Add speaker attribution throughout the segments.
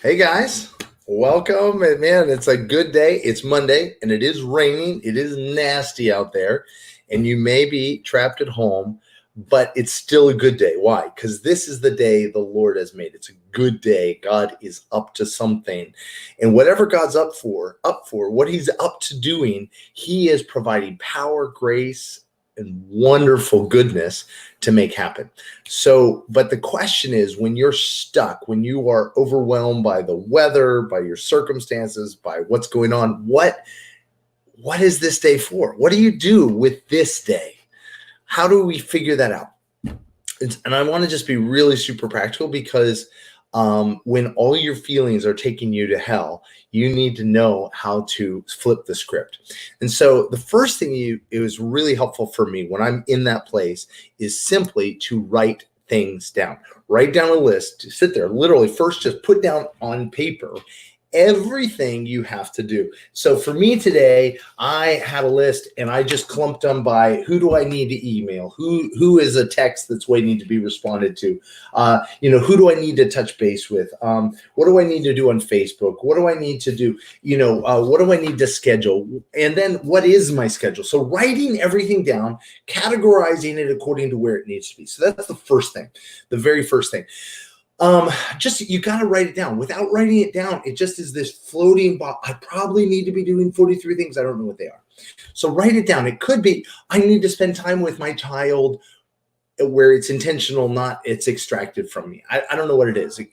Speaker 1: Hey guys, welcome. And man, it's a good day. It's Monday and it is raining. It is nasty out there, and you may be trapped at home, but it's still a good day. Why? Because this is the day the Lord has made. It's a good day. God is up to something. And whatever God's up for, what he's up to doing, he is providing power, grace, and wonderful goodness to make happen. So, but the question is, when you're stuck, when you are overwhelmed by the weather, by your circumstances, by what's going on, what is this day for? What do you do with this day? How do we figure that out? And I want to just be really super practical because when all your feelings are taking you to hell, you need to know how to flip the script. And so the first thing it was really helpful for me when I'm in that place is simply to write things down. Write down a list, to sit there, literally first just put down on paper everything you have to do. So for me today, I had a list and I just clumped them by who do I need to email? Who is a text that's waiting to be responded to? Who do I need to touch base with? What do I need to do on Facebook? What do I need to do? What do I need to schedule? And then what is my schedule? So writing everything down, categorizing it according to where it needs to be. So that's the first thing, the very first thing. You got to write it down. Without writing it down, it just is this floating box. I probably need to be doing 43 things. I don't know what they are. So write it down. It could be, I need to spend time with my child where it's intentional, not it's extracted from me. I don't know what it is. It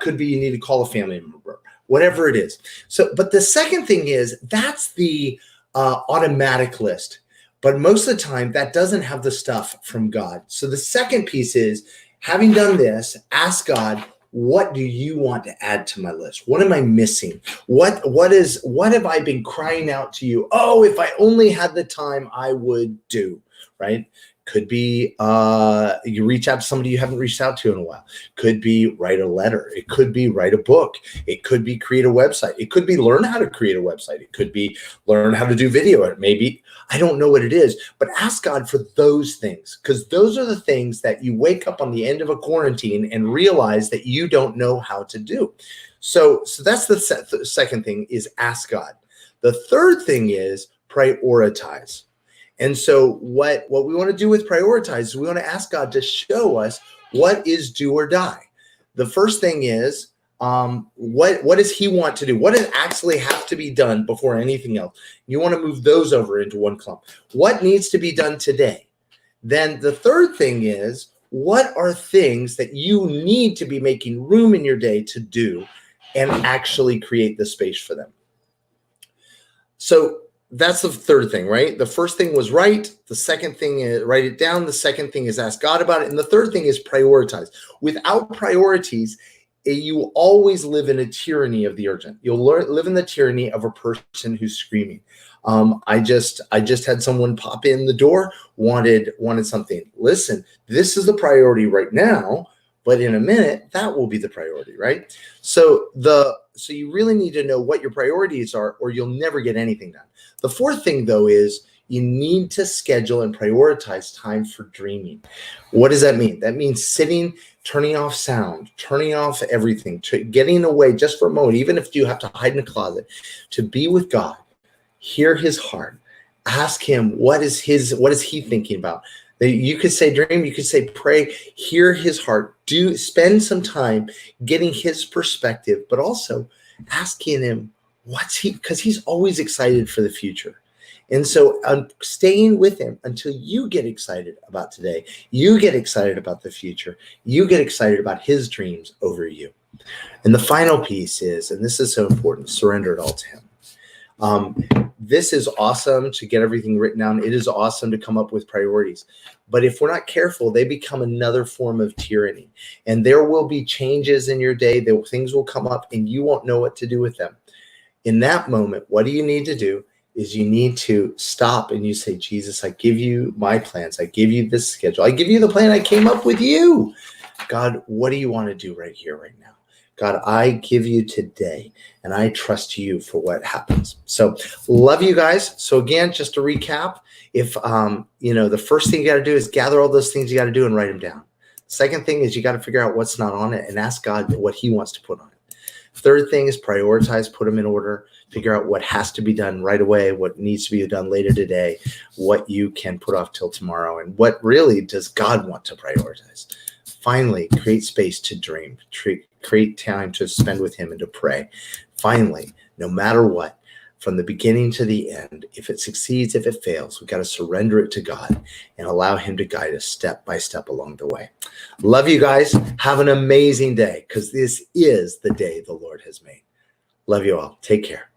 Speaker 1: could be you need to call a family member, whatever it is. So, but the second thing is that's the automatic list. But most of the time that doesn't have the stuff from God. So the second piece is, having done this, ask God, what do you want to add to my list? What am I missing? What have I been crying out to you? Oh, if I only had the time, I would do, right? Could be you reach out to somebody you haven't reached out to in a while. Could be write a letter. It could be write a book. It could be create a website. It could be learn how to create a website. It could be learn how to do video. Maybe, I don't know what it is, but ask God for those things, because those are the things that you wake up on the end of a quarantine and realize that you don't know how to do. So that's the second thing, is ask God. The third thing is prioritize. And so what we want to do with prioritize is we want to ask God to show us what is do or die. The first thing is, what does he want to do? What does actually have to be done before anything else? You want to move those over into one clump. What needs to be done today? Then the third thing is, what are things that you need to be making room in your day to do and actually create the space for them? So that's the third thing, right? The first thing was write. The second thing is write it down. The second thing is ask God about it. And the third thing is prioritize. Without priorities, you always live in a tyranny of the urgent. You'll live in the tyranny of a person who's screaming. I just had someone pop in the door, wanted something. Listen, this is the priority right now, but in a minute, that will be the priority, right? So you really need to know what your priorities are, or you'll never get anything done. The fourth thing, though, is you need to schedule and prioritize time for dreaming. What does that mean? That means sitting, turning off sound, turning off everything, getting away just for a moment, even if you have to hide in a closet, to be with God, hear his heart, ask him, what is he thinking about? You could say dream, you could say pray, hear his heart, spend some time getting his perspective, but also asking him, because he's always excited for the future. And so I'm staying with him until you get excited about today. You get excited about the future. You get excited about his dreams over you. And the final piece is, and this is so important, surrender it all to him. This is awesome to get everything written down. It is awesome to come up with priorities. But if we're not careful, they become another form of tyranny. And there will be changes in your day. Things will come up and you won't know what to do with them. In that moment, what do you need to do? Is you need to stop and you say, Jesus, I give you my plans. I give you this schedule. I give you the plan I came up with you. God, what do you want to do right here, right now? God, I give you today and I trust you for what happens. So love you guys. So again, just to recap, if, the first thing you got to do is gather all those things you got to do and write them down. Second thing is you got to figure out what's not on it and ask God what he wants to put on it. Third thing is prioritize, put them in order, figure out what has to be done right away, what needs to be done later today, what you can put off till tomorrow, and what really does God want to prioritize. Finally, create space to dream, create time to spend with him and to pray. Finally, no matter what, from the beginning to the end, if it succeeds, if it fails, we've got to surrender it to God and allow him to guide us step by step along the way. Love you guys. Have an amazing day, because this is the day the Lord has made. Love you all. Take care.